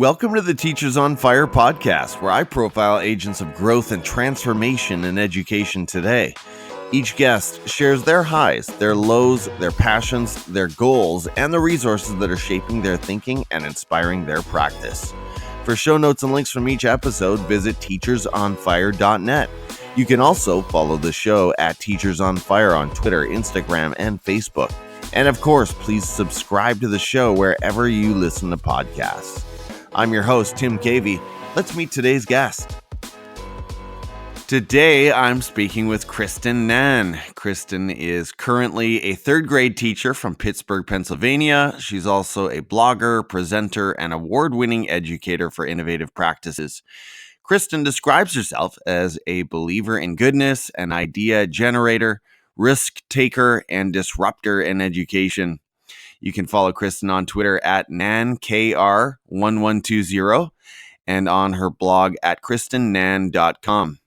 Welcome to the Teachers on Fire podcast, where I profile agents of growth and transformation in education today. Each guest shares their highs, their lows, their passions, their goals, and the resources that are shaping their thinking and inspiring their practice. For show notes and links from each episode, visit teachersonfire.net. You can also follow the show at Teachers on Fire on Twitter, Instagram, and Facebook. And of course, please subscribe to the show wherever you listen to podcasts. I'm your host, Tim Cavey. Let's meet today's guest. Today, I'm speaking with Kristen Nan. Kristen is currently a third grade teacher from Pittsburgh, Pennsylvania. She's also a blogger, presenter, and award-winning educator for innovative practices. Kristen describes herself as a believer in goodness, an idea generator, risk taker, and disruptor in education. You can follow Kristen on Twitter at nankr1120 and on her blog at kristennan.com.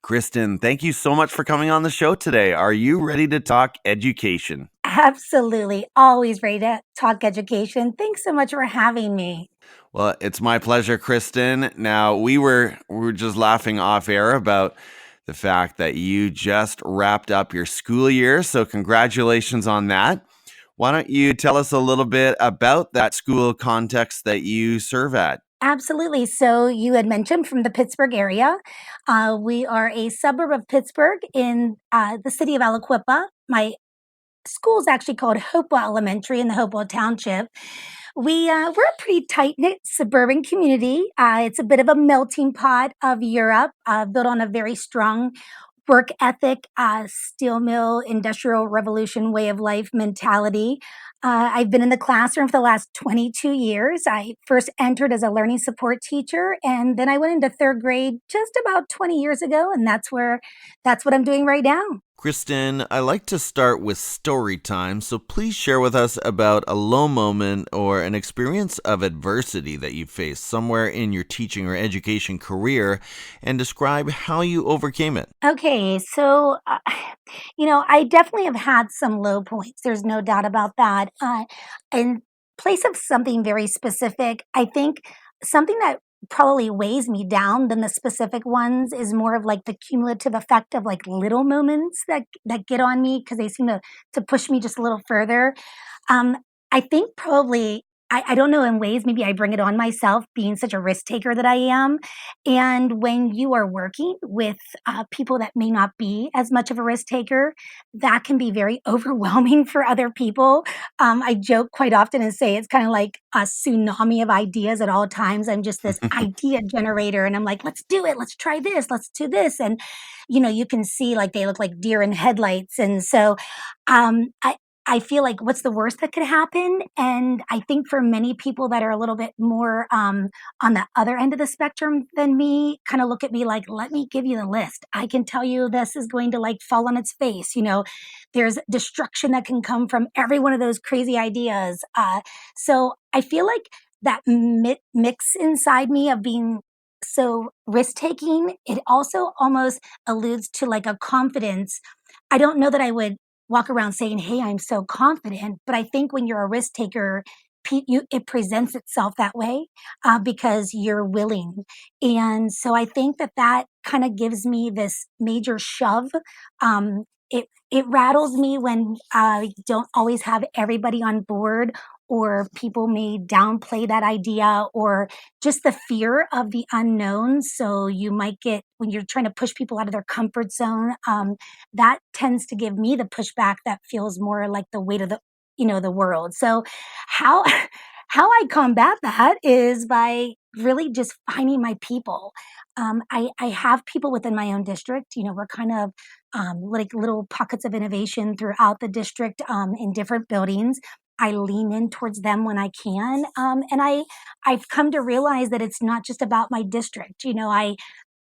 Kristen, thank you so much for coming on the show today. Are you ready to talk education? Absolutely. Always ready to talk education. Thanks so much for having me. Well, it's my pleasure, Kristen. Now, we were just laughing off air about the fact that you just wrapped up your school year, so congratulations on that. Why don't you tell us a little bit about that school context that you serve at? Absolutely. So you had mentioned from the Pittsburgh area. We are a suburb of Pittsburgh in the city of Aliquippa. My school is actually called Hopewell Elementary in the Hopewell Township. We're a pretty tight-knit suburban community. It's a bit of a melting pot of Europe, built on a very strong work ethic, steel mill, industrial revolution way of life mentality. I've been in the classroom for the last 22 years. I first entered as a learning support teacher, and then I went into third grade just about 20 years ago, and that's what I'm doing right now. Kristen, I like to start with story time, so please share with us about a low moment or an experience of adversity that you faced somewhere in your teaching or education career and describe how you overcame it. Okay, so, I definitely have had some low points. There's no doubt about that. In place of something very specific, I think something that probably weighs me down than the specific ones is more of like the cumulative effect of like little moments that get on me because they seem to push me just a little further. Um, I think probably I don't know, in ways maybe I bring it on myself being such a risk taker that I am. And when you are working with people that may not be as much of a risk taker, that can be very overwhelming for other people. I joke quite often and say it's kind of like a tsunami of ideas at all times. I'm just this idea generator, and I'm like, let's do it. Let's try this. Let's do this. And, you can see like they look like deer in headlights. And so I feel like what's the worst that could happen? And I think for many people that are a little bit more on the other end of the spectrum than me, kind of look at me like, let me give you the list. I can tell you this is going to like fall on its face. There's destruction that can come from every one of those crazy ideas. So I feel like that mix inside me of being so risk taking, it also almost alludes to like a confidence. I don't know that I would walk around saying, "Hey, I'm so confident." But I think when you're a risk taker, it presents itself that way because you're willing. And so I think that kind of gives me this major shove. It rattles me when I don't always have everybody on board, or people may downplay that idea, or just the fear of the unknown. So you might get, when you're trying to push people out of their comfort zone, that tends to give me the pushback that feels more like the weight of the world. So how how I combat that is by really just finding my people. I have people within my own district. We're kind of like little pockets of innovation throughout the district in different buildings. I lean in towards them when I can, and I've come to realize that it's not just about my district.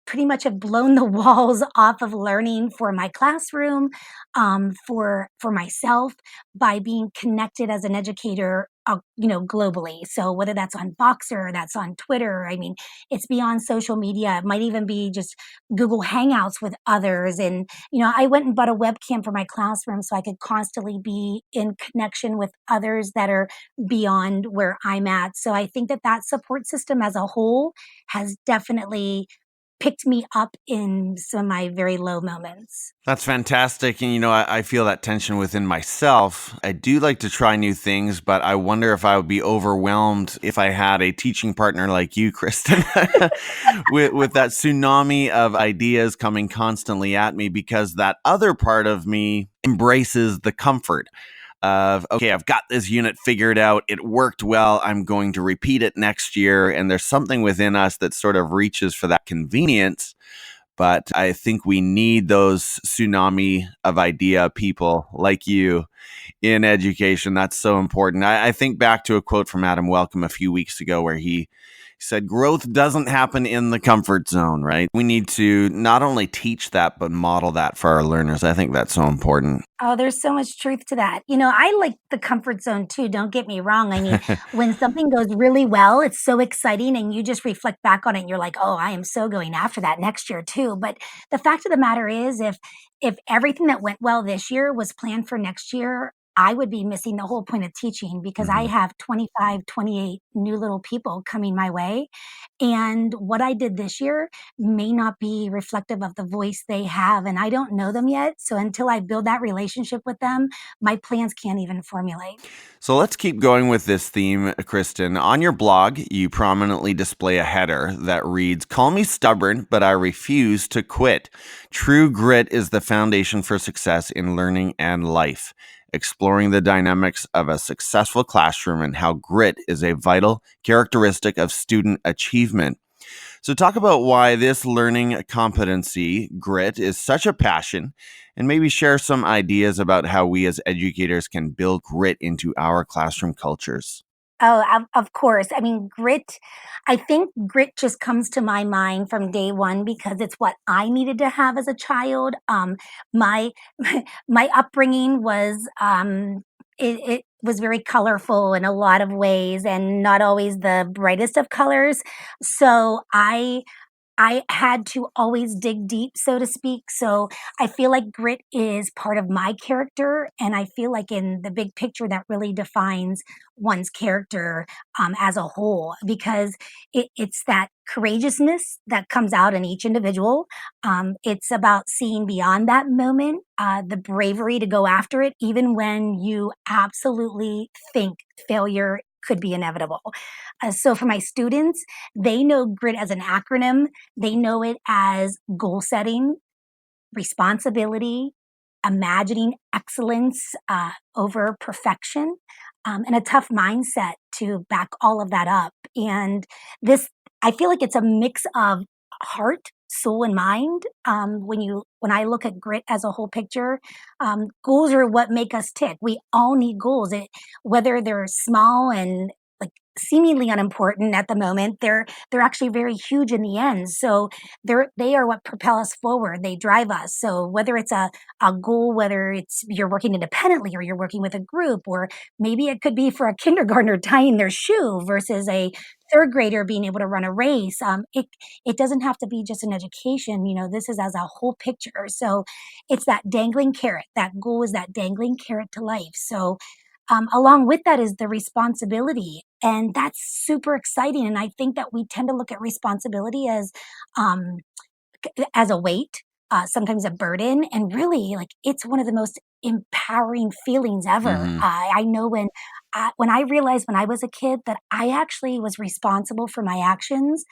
pretty much have blown the walls off of learning for my classroom, for myself by being connected as an educator, globally. So whether that's on Boxer, that's on Twitter, I mean, it's beyond social media. It might even be just Google Hangouts with others. And, I went and bought a webcam for my classroom so I could constantly be in connection with others that are beyond where I'm at. So I think that that support system as a whole has definitely picked me up in some of my very low moments. That's fantastic. And, I feel that tension within myself. I do like to try new things, but I wonder if I would be overwhelmed if I had a teaching partner like you, Kristen, with that tsunami of ideas coming constantly at me, because that other part of me embraces the comfort of, okay, I've got this unit figured out. It worked well. I'm going to repeat it next year. And there's something within us that sort of reaches for that convenience. But I think we need those tsunami of idea people like you in education. That's so important. I think back to a quote from Adam Welcome a few weeks ago where he said, growth doesn't happen in the comfort zone, right? We need to not only teach that, but model that for our learners. I think that's so important. Oh, there's so much truth to that. I like the comfort zone too. Don't get me wrong. I mean, when something goes really well, it's so exciting and you just reflect back on it and you're like, "Oh, I am so going after that next year too." But the fact of the matter is if everything that went well this year was planned for next year, I would be missing the whole point of teaching because I Mhm. have 25, 28 new little people coming my way. And what I did this year may not be reflective of the voice they have, and I don't know them yet, so until I build that relationship with them, my plans can't even formulate. So let's keep going with this theme, Kristen. On your blog, you prominently display a header that reads, "Call me stubborn, but I refuse to quit. True grit is the foundation for success in learning and life." Exploring the dynamics of a successful classroom and how grit is a vital characteristic of student achievement. So, talk about why this learning competency, grit, is such a passion, and maybe share some ideas about how we as educators can build grit into our classroom cultures. Oh, of course. I mean, grit, I think grit just comes to my mind from day one because it's what I needed to have as a child. My my upbringing was it was very colorful in a lot of ways and not always the brightest of colors. So I had to always dig deep, so to speak. So I feel like grit is part of my character. And I feel like in the big picture, that really defines one's character as a whole because it's that courageousness that comes out in each individual. It's about seeing beyond that moment, the bravery to go after it, even when you absolutely think failure could be inevitable. So for my students, they know grit as an acronym, they know it as goal setting, responsibility, imagining excellence over perfection, and a tough mindset to back all of that up. And this, I feel like it's a mix of heart, soul, and mind. When I look at grit as a whole picture, goals are what make us tick. We all need goals, whether they're small and like seemingly unimportant at the moment. They're actually very huge in the end. So they are what propel us forward. They drive us. So whether it's a goal, whether it's you're working independently or you're working with a group, or maybe it could be for a kindergartner tying their shoe versus a third grader being able to run a race. It doesn't have to be just an education. This is as a whole picture. So it's that dangling carrot. That goal is that dangling carrot to life. So along with that is the responsibility. And that's super exciting. And I think that we tend to look at responsibility um, as a weight, sometimes a burden, and really, like it's one of the most empowering feelings ever. Hmm. I know when I realized when I was a kid that I actually was responsible for my actions,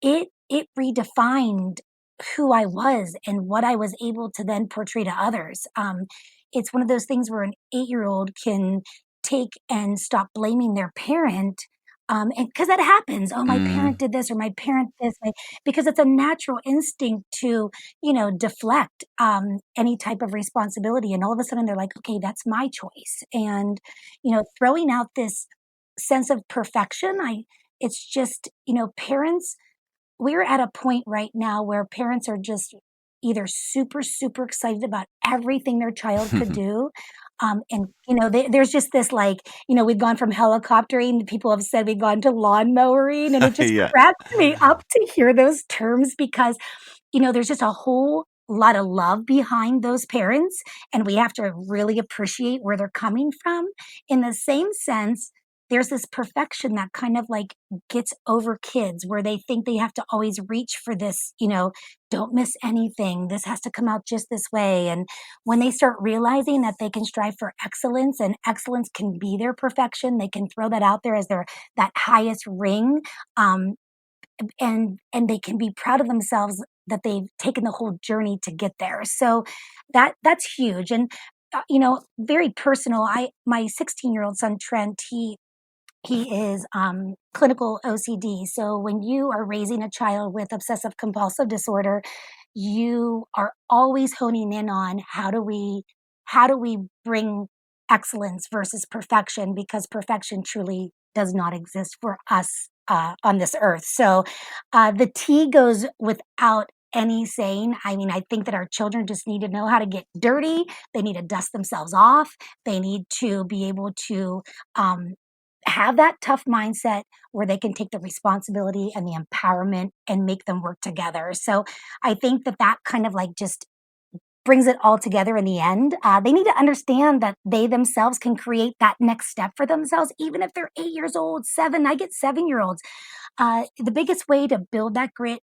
it redefined who I was and what I was able to then portray to others. It's one of those things where an 8-year-old can take and stop blaming their parent, and because that happens. Oh, my parent Mm. did this, or my parent this, because it's a natural instinct to, deflect any type of responsibility. And all of a sudden, they're like, okay, that's my choice. And throwing out this sense of perfection, it's just parents we're at a point right now where parents are just either super, super excited about everything their child could do. And, there's just this like, we've gone from helicoptering, people have said we've gone to lawn mowering, and it just Yeah. cracks me up to hear those terms because there's just a whole lot of love behind those parents, and we have to really appreciate where they're coming from. In the same sense, there's this perfection that kind of like gets over kids where they think they have to always reach for this, don't miss anything. This has to come out just this way. And when they start realizing that they can strive for excellence and excellence can be their perfection, they can throw that out there as their that highest ring. Um, and they can be proud of themselves that they've taken the whole journey to get there. So that's huge. And very personal. My 16-year-old son Trent, he is clinical OCD. So when you are raising a child with obsessive compulsive disorder, you are always honing in on how do we bring excellence versus perfection, because perfection truly does not exist for us on this earth. So the T goes without any saying. I mean, I think that our children just need to know how to get dirty. They need to dust themselves off. They need to be able to um, have that tough mindset where they can take the responsibility and the empowerment and make them work together. So I think that kind of like just brings it all together in the end. They need to understand that they themselves can create that next step for themselves, even if they're 8 years old, seven. I get 7 year olds. The biggest way to build that grit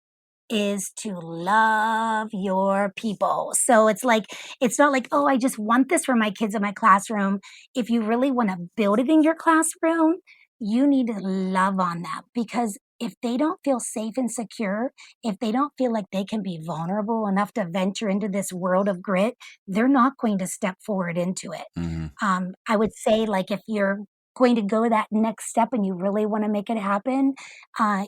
is to love your people. So it's not like, oh, I just want this for my kids in my classroom. If you really want to build it in your classroom, you need to love on them, because if they don't feel safe and secure, if they don't feel like they can be vulnerable enough to venture into this world of grit, they're not going to step forward into it. Hmm. I would say, like, if you're going to go that next step and you really want to make it happen,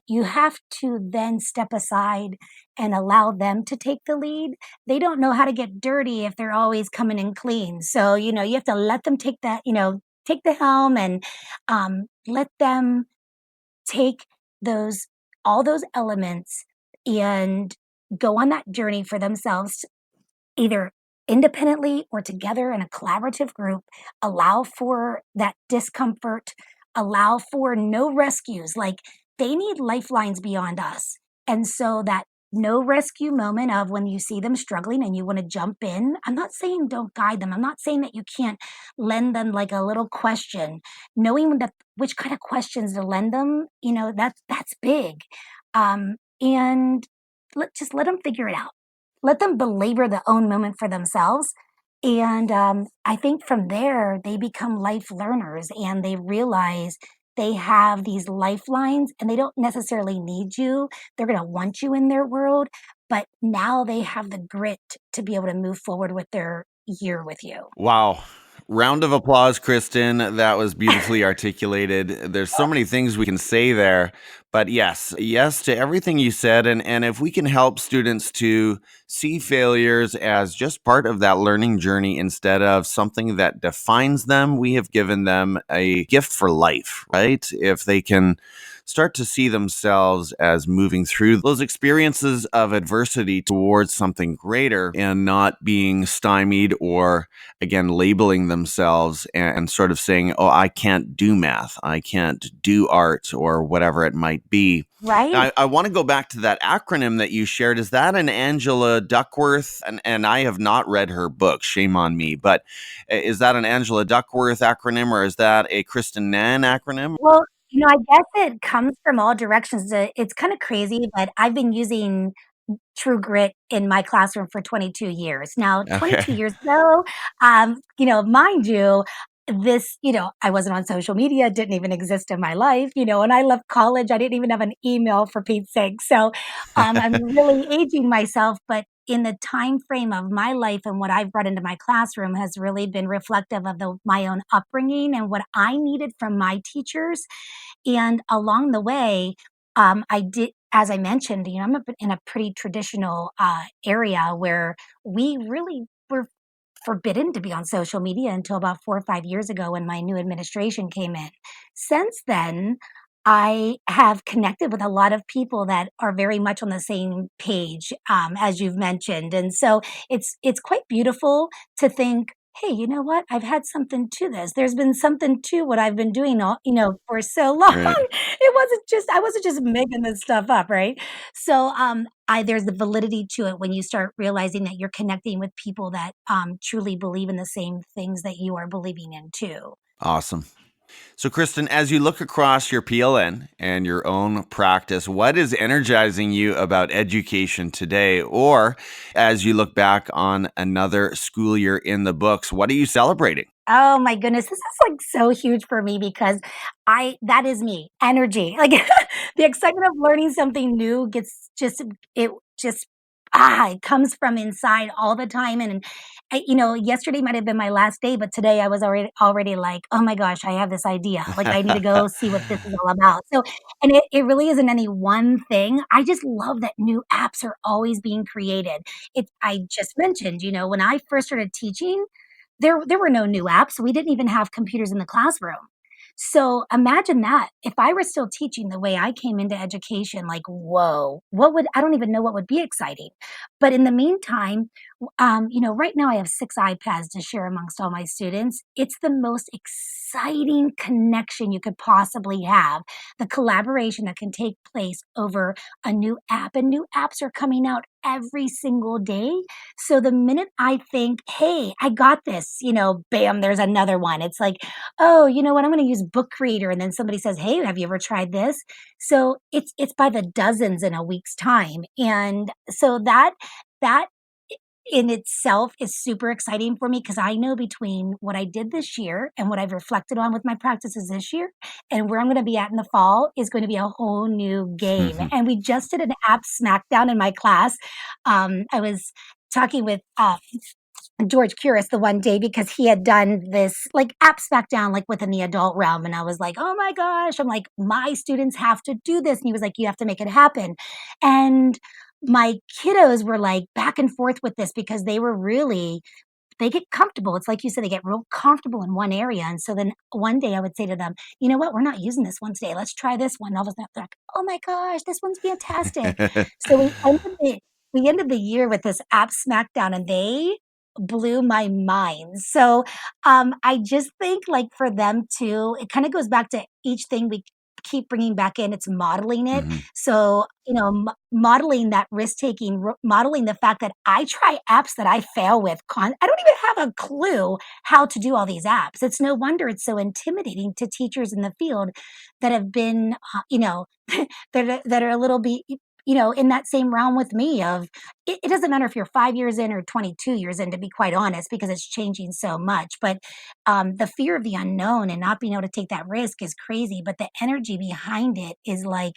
you have to then step aside and allow them to take the lead. They don't know how to get dirty if they're always coming in clean. So, you have to let them take the helm, and let them take those all those elements and go on that journey for themselves, either independently or together in a collaborative group. Allow for that discomfort, allow for no rescues. Like, they need lifelines beyond us. And so that no rescue moment of when you see them struggling and you want to jump in, I'm not saying don't guide them. I'm not saying that you can't lend them like a little question. Knowing that which kind of questions to lend them, that's big. And just let them figure it out. Let them belabor the own moment for themselves. And I think from there, they become life learners and they realize they have these lifelines and they don't necessarily need you. They're going to want you in their world, but now they have the grit to be able to move forward with their year with you. Wow. Round of applause, Kristen. That was beautifully articulated. There's so many things we can say there, but yes to everything you said. And if we can help students to see failures as just part of that learning journey instead of something that defines them, we have given them a gift for life, right? If they can start to see themselves as moving through those experiences of adversity towards something greater and not being stymied or, again, labeling themselves and sort of saying, oh, I can't do math, I can't do art, or whatever it might be. Right? I want to go back to that acronym that you shared. Is that an Angela Duckworth? And I have not read her book, shame on me, but is that an Angela Duckworth acronym, or is that a Kristen Nan acronym? Well, I guess it comes from all directions. It's kind of crazy, but I've been using True Grit in my classroom for 22 years. Now, 22 Okay. years ago, mind you, I wasn't on social media, it didn't even exist in my life, when I left college, I didn't even have an email, for Pete's sake. So, I'm really aging myself, but in the time frame of my life and what I've brought into my classroom has really been reflective of my own upbringing and what I needed from my teachers. And along the way, I did, as I mentioned, I'm in a pretty traditional area where we really were forbidden to be on social media until about 4 or 5 years ago when my new administration came in. Since then, I have connected with a lot of people that are very much on the same page, as you've mentioned, and so it's quite beautiful to think, "Hey, you know what? I've had something to this. There's been something to what I've been doing for so long." Right. I wasn't just making this stuff up, right? So, I there's the validity to it when you start realizing that you're connecting with people that, truly believe in the same things that you are believing in too. Awesome. So, Kristen, as you look across your PLN and your own practice, what is energizing you about education today? Or as you look back on another school year in the books, what are you celebrating? Oh my goodness, this is, like, so huge for me because I that is me, energy. Like, the excitement of learning something new gets just it just it comes from inside all the time, and yesterday might have been my last day, but today I was already like, "Oh my gosh, I have this idea, like, I need to go see what this is all about." So and it really isn't any one thing, I just love that new apps are always being created. I just mentioned, when I first started teaching, there were no new apps. We didn't even have computers in the classroom. So imagine that. If I were still teaching the way I came into education, like, whoa, I don't even know what would be exciting. But in the meantime, right now I have 6 iPads to share amongst all my students. It's the most exciting connection you could possibly have. The collaboration that can take place over a new app, and new apps are coming out every single day. So the minute I think, hey, I got this, bam, there's another one. It's like, oh, you know what? I'm going to use Book Creator, and then somebody says, "Hey, have you ever tried this?" So it's by the dozens in a week's time, and so that in itself is super exciting for me because I know between what I did this year and what I've reflected on with my practices this year and where I'm going to be at in the fall is going to be a whole new game. And we just did an app smackdown in my class. I was talking with George Curious the one day because he had done this like app smackdown like within the adult realm. And I was like, oh my gosh, I'm like, my students have to do this. And he was like, you have to make it happen. And my kiddos were like back and forth with this because they get comfortable. It's like you said, they get real comfortable in one area. And so then one day I would say to them, you know what, we're not using this one today. Let's try this one. All of a sudden they're like, oh my gosh, this one's fantastic. So we ended the year with this app smackdown and they blew my mind. So I just think like for them too, it kind of goes back to each thing we keep bringing back in, it's modeling it. Mhm. So, modeling that risk taking, modeling the fact that I try apps that I fail with. I don't even have a clue how to do all these apps. It's no wonder it's so intimidating to teachers in the field that have been, that are a little bit, in that same realm with me of it doesn't matter if you're 5 years in or 22 years in, to be quite honest, because it's changing so much. But the fear of the unknown and not being able to take that risk is crazy. But the energy behind it is like,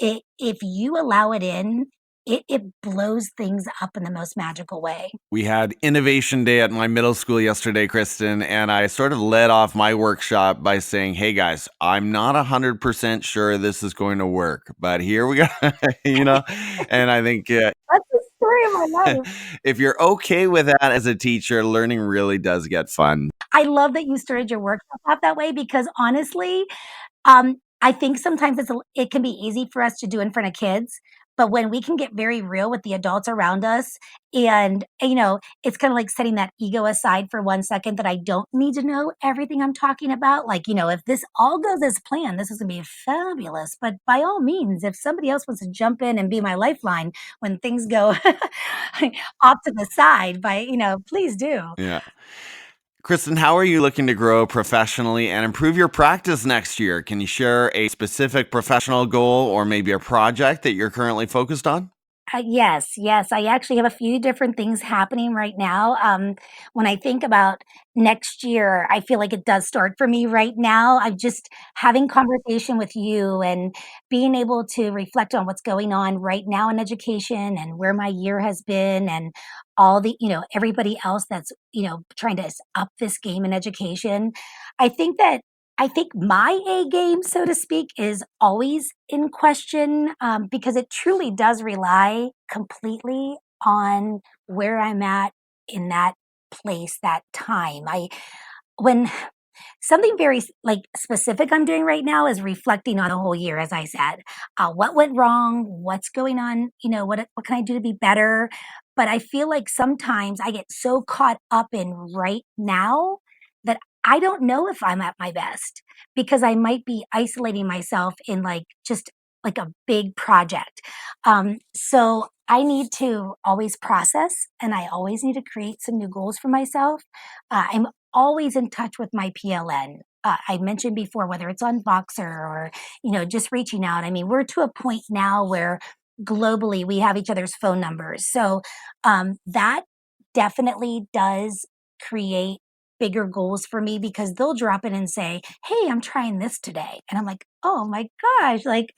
if you allow it in, it blows things up in the most magical way. We had Innovation Day at my middle school yesterday, Kristen, and I sort of led off my workshop by saying, "Hey guys, I'm not 100% sure this is going to work, but here we go." you know, and I think That's the story of my life. if you're okay with that as a teacher, learning really does get fun. I love that you started your workshop off that way because honestly, I think sometimes it can be easy for us to do in front of kids, but when we can get very real with the adults around us and, it's kinda like setting that ego aside for 1 second that I don't need to know everything I'm talking about. Like, if this all goes as planned, this is gonna be fabulous, but by all means, if somebody else wants to jump in and be my lifeline when things go off to the side please do. Yeah. Kristen, how are you looking to grow professionally and improve your practice next year? Can you share a specific professional goal or maybe a project that you're currently focused on? Yes, yes. I actually have a few different things happening right now. When I think about next year, I feel like it does start for me right now. I'm just having conversation with you and being able to reflect on what's going on right now in education and where my year has been and all everybody else that's, trying to up this game in education. I think that I think my A game, so to speak, is always in question, because it truly does rely completely on where I'm at in that place, that time. When something very like specific I'm doing right now is reflecting on the whole year, as I said. What went wrong? What's going on? What can I do to be better? But I feel like sometimes I get so caught up in right now that I don't know if I'm at my best because I might be isolating myself in like just like a big project. So I need to always process and I always need to create some new goals for myself. I'm always in touch with my PLN. I mentioned before, whether it's on Boxer or, just reaching out. I mean, we're to a point now where globally we have each other's phone numbers. So that definitely does create bigger goals for me because they'll drop in and say, "Hey, I'm trying this today." And I'm like, "Oh my gosh, like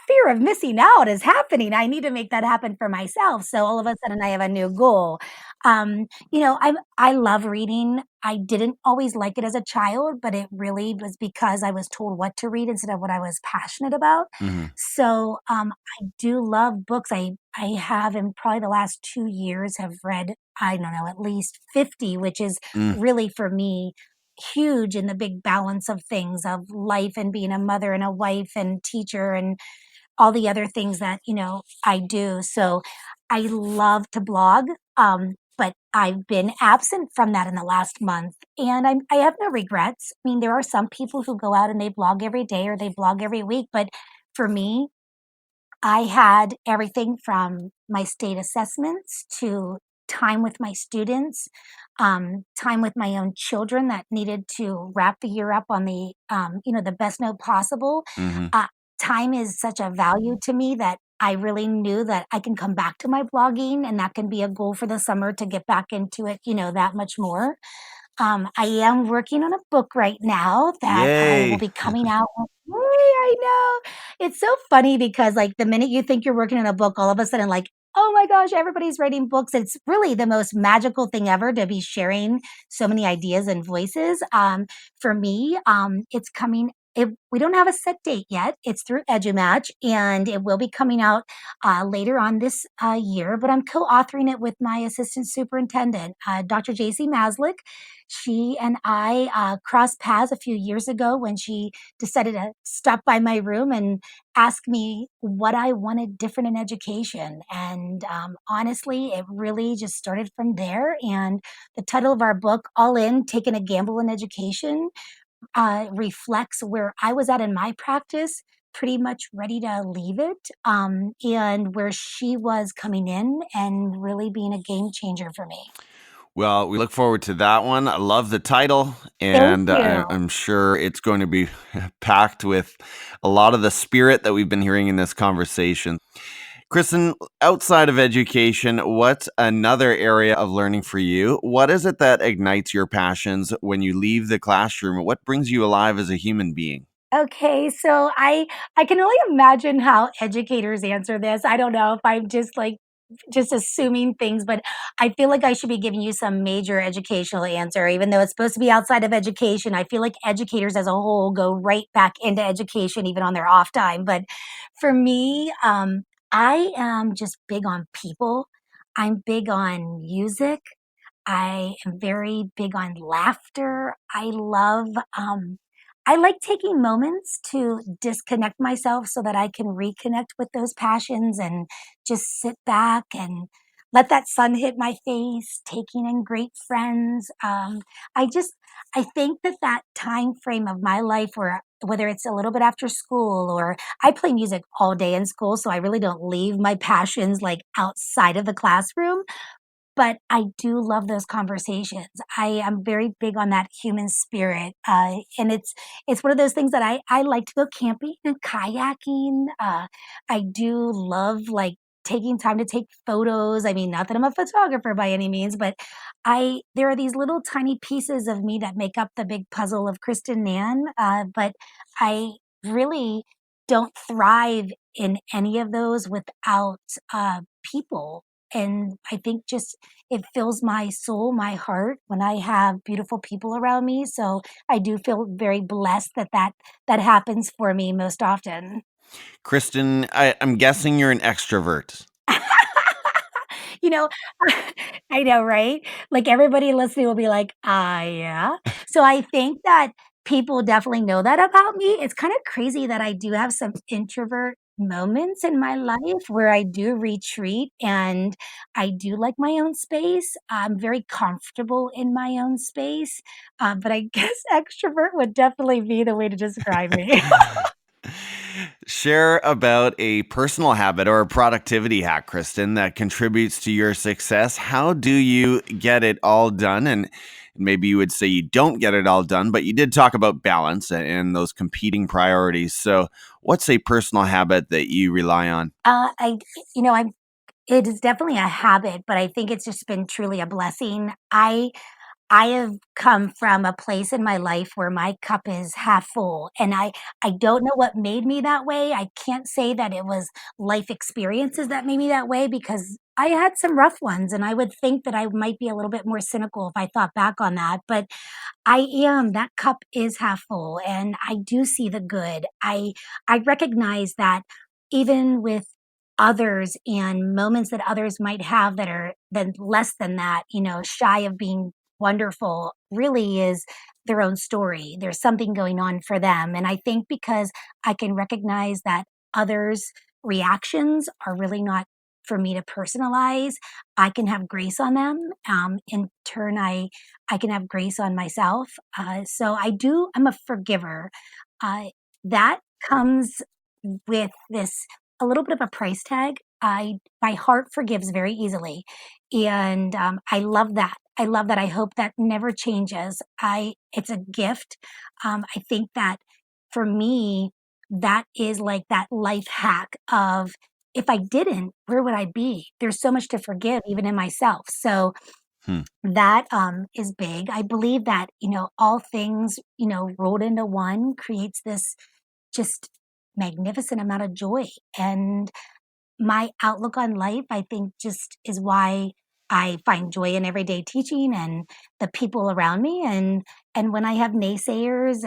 fear of missing out is happening. I need to make that happen for myself." So all of a sudden I have a new goal. I love reading. I didn't always like it as a child, but it really was because I was told what to read instead of what I was passionate about. Hmm. So I do love books. I have in probably the last 2 years have read, I don't know, at least 50, which is Mm. really for me huge in the big balance of things of life and being a mother and a wife and teacher and all the other things that, I do. So I love to blog, but I've been absent from that in the last month, and I have no regrets. I mean, there are some people who go out and they blog every day or they blog every week, but for me, I had everything from my state assessments to time with my students, time with my own children that needed to wrap the year up on the best note possible. Hmm. Uh, Time is such a value to me that I really knew that I can come back to my blogging and that can be a goal for the summer to get back into it, that much more. I am working on a book right now that will Yay. be coming out. Yay, I know. It's so funny because like the minute you think you're working on a book, all of a sudden, like, oh my gosh, everybody's writing books. It's really the most magical thing ever to be sharing so many ideas and voices. For me, it's coming. We don't have a set date yet. It's through EduMagic, and it will be coming out later on this year. But I'm co-authoring it with my assistant superintendent, Dr. JC Maslick. She and I crossed paths a few years ago when she decided to stop by my room and ask me what I wanted different in education. And honestly, it really just started from there. And the title of our book, All In, Taking a Gamble in Education, reflects where I was at in my practice, pretty much ready to leave it, and where she was coming in and really being a game changer for me. Well, we look forward to that one. I love the title, Thank and you. I'm sure it's going to be packed with a lot of the spirit that we've been hearing in this conversation. Kristen, outside of education, what's another area of learning for you? What is it that ignites your passions when you leave the classroom? What brings you alive as a human being? Okay, so I can only imagine how educators answer this. I don't know if I'm just assuming things, but I feel like I should be giving you some major educational answer, even though it's supposed to be outside of education. I feel like educators as a whole go right back into education, even on their off time. But for me, I am just big on people. I'm big on music. I am very big on laughter. I like taking moments to disconnect myself so that I can reconnect with those passions and just sit back and let that sun hit my face, taking in great friends. I just, I think that that time frame of my life where whether it's a little bit after school or I play music all day in school, so I really don't leave my passions like outside of the classroom, but I do love those conversations. I am very big on that human spirit, and it's one of those things that I like to go camping and kayaking. I do love, like, taking time to take photos. I mean, not that I'm a photographer by any means, but I there are these little tiny pieces of me that make up the big puzzle of Kristen Nan, but I really don't thrive in any of those without, people, and I think just it fills my soul, my heart when I have beautiful people around me. So I do feel very blessed that that happens for me most often. Kristen, I'm guessing you're an extrovert. You know, I know, right? Like, everybody listening will be like, yeah." So I think that people definitely know that about me. It's kinda crazy that I do have some introvert moments in my life where I do retreat and I do like my own space. I'm very comfortable in my own space, but I guess extrovert would definitely be the way to describe me. Share about a personal habit or a productivity hack, Kristen, that contributes to your success. How do you get it all done? And maybe you would say you don't get it all done, but you did talk about balance and those competing priorities. So, what's a personal habit that you rely on? I you know, I'm it is definitely a habit, but I think it's just been truly a blessing. I have come from a place in my life where my cup is half full, and I don't know what made me that way. I can't say that it was life experiences that made me that way because I had some rough ones, and I would think that I might be a little bit more cynical if I thought back on that, but that cup is half full, and I do see the good. I recognize that even with others and moments that others might have that are then less than that, shy of being wonderful, really is their own story. There's something going on for them. And I think because I can recognize that others' reactions are really not for me to personalize, I can have grace on them. In turn, I can have grace on myself. I'm a forgiver. Uh, that comes with this a little bit of a price tag. My heart forgives very easily, and I love that. I love that. I hope that never changes. I It's a gift. I think that for me, that is like that life hack of if I didn't, where would I be? There's so much to forgive, even in myself. So Hmm. that is big. I believe that all things rolled into one creates this just magnificent amount of joy. And my outlook on life, I think, just is why I find joy in everyday teaching and the people around me. And when I have naysayers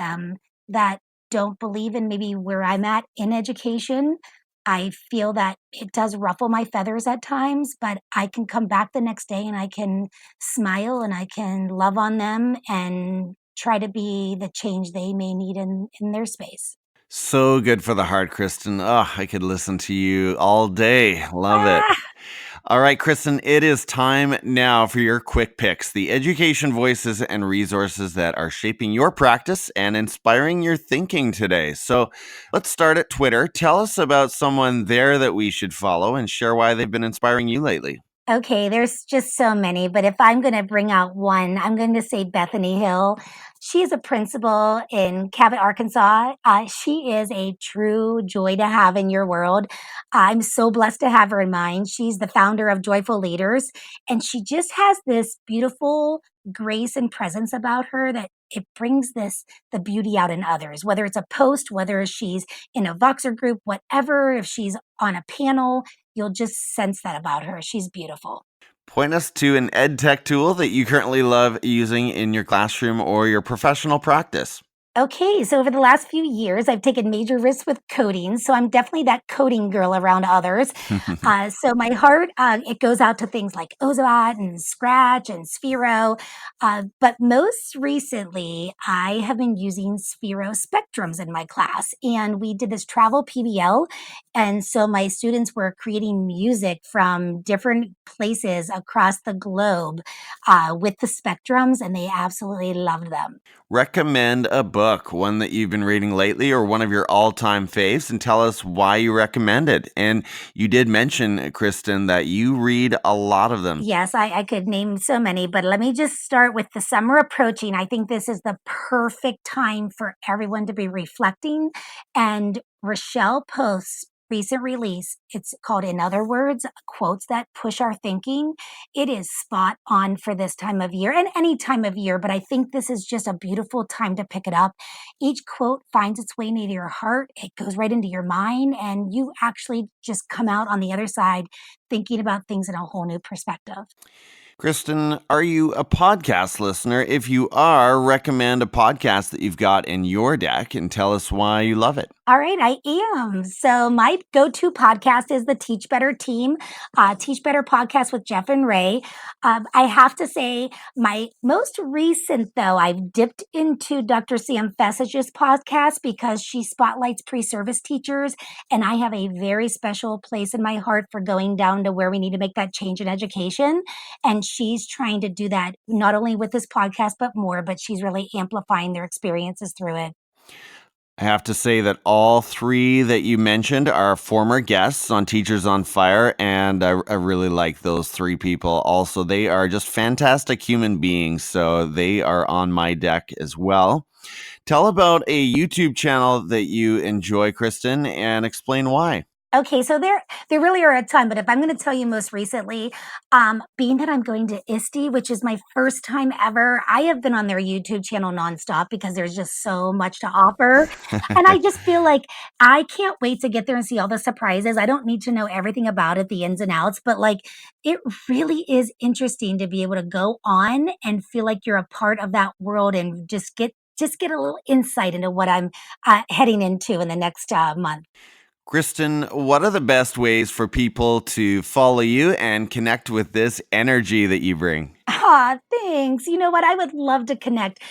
that don't believe in maybe where I'm at in education, I feel that it does ruffle my feathers at times, but I can come back the next day and I can smile and I can love on them and try to be the change they may need in their space. So good for the heart, Kristen. Oh, I could listen to you all day. Love it. All right, Kristen, it is time now for your quick picks, the education voices and resources that are shaping your practice and inspiring your thinking today. So let's start at Twitter. Tell us about someone there that we should follow and share why they've been inspiring you lately. Okay, there's just so many, but if I'm going to bring out one, I'm going to say Bethany Hill. She is a principal in Cabot, Arkansas. She is a true joy to have in your world. I'm so blessed to have her in mine. She's the founder of Joyful Leaders, and she just has this beautiful grace and presence about her that it brings the beauty out in others, whether it's a post, whether she's in a Voxer group, whatever, if she's on a panel, you'll just sense that about her. She's beautiful. Point us to an edtech tool that you currently love using in your classroom or your professional practice. Okay, so over the last few years, I've taken major risks with coding. So I'm definitely that coding girl around others. So my heart, it goes out to things like Ozobot and Scratch and Sphero. But most recently, I have been using Sphero Specdrums in my class. And we did this travel PBL. And so my students were creating music from different places across the globe with the spectrums, and they absolutely loved them. Recommend a book, one that you've been reading lately or one of your all-time faves, and tell us why you recommend it. And you did mention, Kristen, that you read a lot of them. Yes, I could name so many, but let me just start with the summer approaching. I think this is the perfect time for everyone to be reflecting. And Rachelle Post's recent release, it's called In Other Words, Quotes That Push Our Thinking. It is spot on for this time of year and any time of year, but I think this is just a beautiful time to pick it up. Each quote finds its way into your heart, it goes right into your mind, and you actually just come out on the other side thinking about things in a whole new perspective. Kristen, are you a podcast listener? If you are, recommend a podcast that you've got in your deck and tell us why you love it. All right, I am. So my go-to podcast is the Teach Better team, Teach Better podcast with Jeff and Ray. I have to say, my most recent, though, I've dipped into Dr. Sam Fecich's podcast because she spotlights pre-service teachers, and I have a very special place in my heart for going down to where we need to make that change in education. And she's trying to do that not only with this podcast, but more, but she's really amplifying their experiences through it. I have to say that all three that you mentioned are former guests on Teachers on Fire, and I really like those three people. Also, they are just fantastic human beings, so they are on my deck as well. Tell about a YouTube channel that you enjoy, Kristen, and explain why. Okay, so there really are a ton, but if I'm going to tell you most recently, being that I'm going to ISTE, which is my first time ever, I have been on their YouTube channel nonstop because there's just so much to offer. And I just feel like I can't wait to get there and see all the surprises. I don't need to know everything about it, the ins and outs, but like it really is interesting to be able to go on and feel like you're a part of that world and just get a little insight into what I'm heading into in the next month. Kristen, what are the best ways for people to follow you and connect with this energy that you bring? Thanks. You know what? I would love to connect.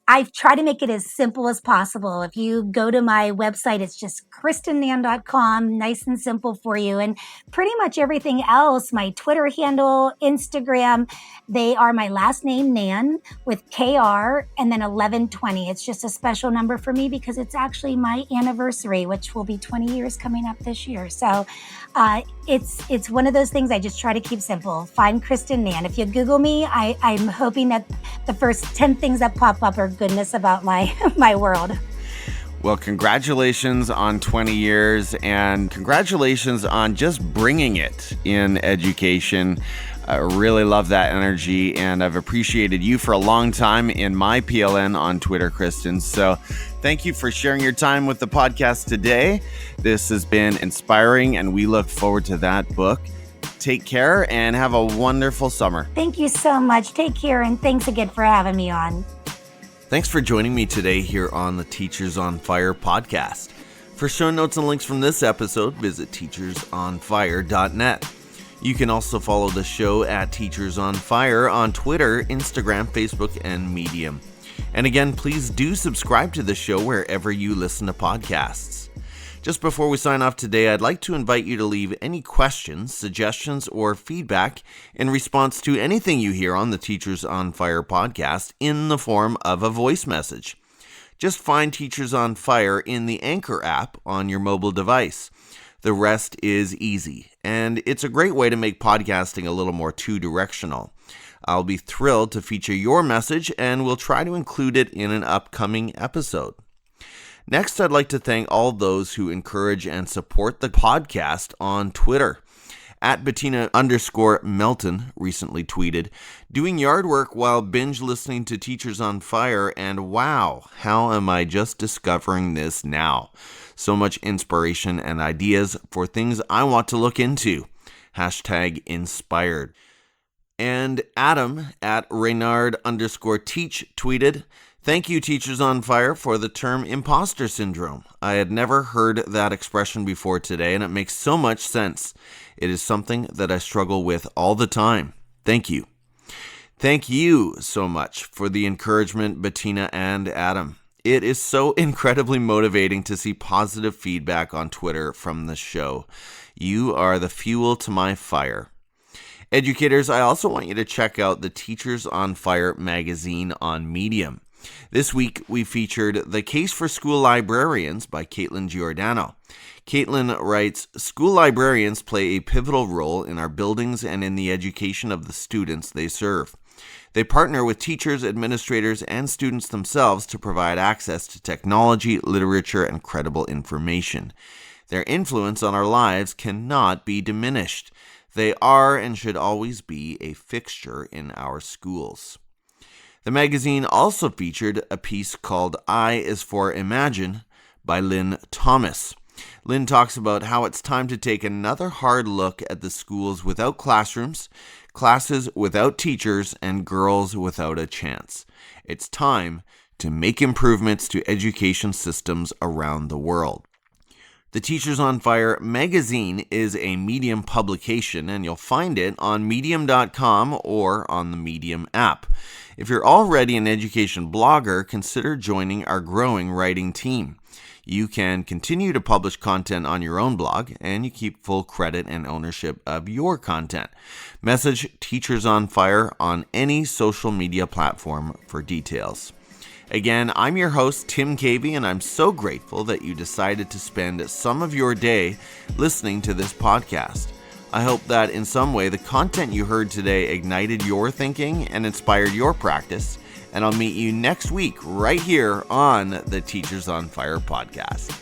I've tried to make it as simple as possible. If you go to my website, it's just kristennan.com, nice and simple for you. And pretty much everything else, my Twitter handle, Instagram, they are my last name, Nan, with KR and then 1120. It's just a special number for me because it's actually my anniversary, which will be 20 years coming up this year. So it's one of those things I just try to keep simple. Find Kristen Nan. If you Google me, I'm hoping that the first 10 things that pop up are goodness about my my world. Well, congratulations on 20 years and congratulations on just bringing it in education. I really love that energy, and I've appreciated you for a long time in my PLN on Twitter, Kristen. So thank you for sharing your time with the podcast today. This has been inspiring, and we look forward to that book. Take care and have a wonderful summer. Thank you so much. Take care, and thanks again for having me on. Thanks for joining me today here on the Teachers on Fire podcast. For show notes and links from this episode, visit teachersonfire.net. You can also follow the show at Teachers on Fire on Twitter, Instagram, Facebook, and Medium. And again, please do subscribe to the show wherever you listen to podcasts. Just before we sign off today, I'd like to invite you to leave any questions, suggestions, or feedback in response to anything you hear on the Teachers on Fire podcast in the form of a voice message. Just find Teachers on Fire in the Anchor app on your mobile device. The rest is easy, and it's a great way to make podcasting a little more two-directional. I'll be thrilled to feature your message, and we'll try to include it in an upcoming episode. Next, I'd like to thank all those who encourage and support the podcast on Twitter. At Bettina_Melton recently tweeted, "Doing yard work while binge listening to Teachers on Fire, and wow, how am I just discovering this now? So much inspiration and ideas for things I want to look into. #inspired. And Adam at Reynard_Teach tweeted, "Thank you, Teachers on Fire, for the term imposter syndrome. I had never heard that expression before today, and it makes so much sense. It is something that I struggle with all the time. Thank you." Thank you so much for the encouragement, Bettina and Adam. It is so incredibly motivating to see positive feedback on Twitter from the show. You are the fuel to my fire. Educators, I also want you to check out the Teachers on Fire magazine on Medium. This week, we featured The Case for School Librarians by Caitlin Giordano. Caitlin writes, "School librarians play a pivotal role in our buildings and in the education of the students they serve. They partner with teachers, administrators, and students themselves to provide access to technology, literature, and credible information. Their influence on our lives cannot be diminished. They are and should always be a fixture in our schools." The magazine also featured a piece called I is for Imagine by Lynn Thomas. Lynn talks about how it's time to take another hard look at the schools without classrooms, classes without teachers, and girls without a chance. It's time to make improvements to education systems around the world. The Teachers on Fire magazine is a Medium publication, and you'll find it on medium.com or on the Medium app. If you're already an education blogger, consider joining our growing writing team. You can continue to publish content on your own blog, and you keep full credit and ownership of your content. Message Teachers on Fire on any social media platform for details. Again, I'm your host, Tim Cavey, and I'm so grateful that you decided to spend some of your day listening to this podcast. I hope that in some way the content you heard today ignited your thinking and inspired your practice, and I'll meet you next week right here on the Teachers on Fire podcast.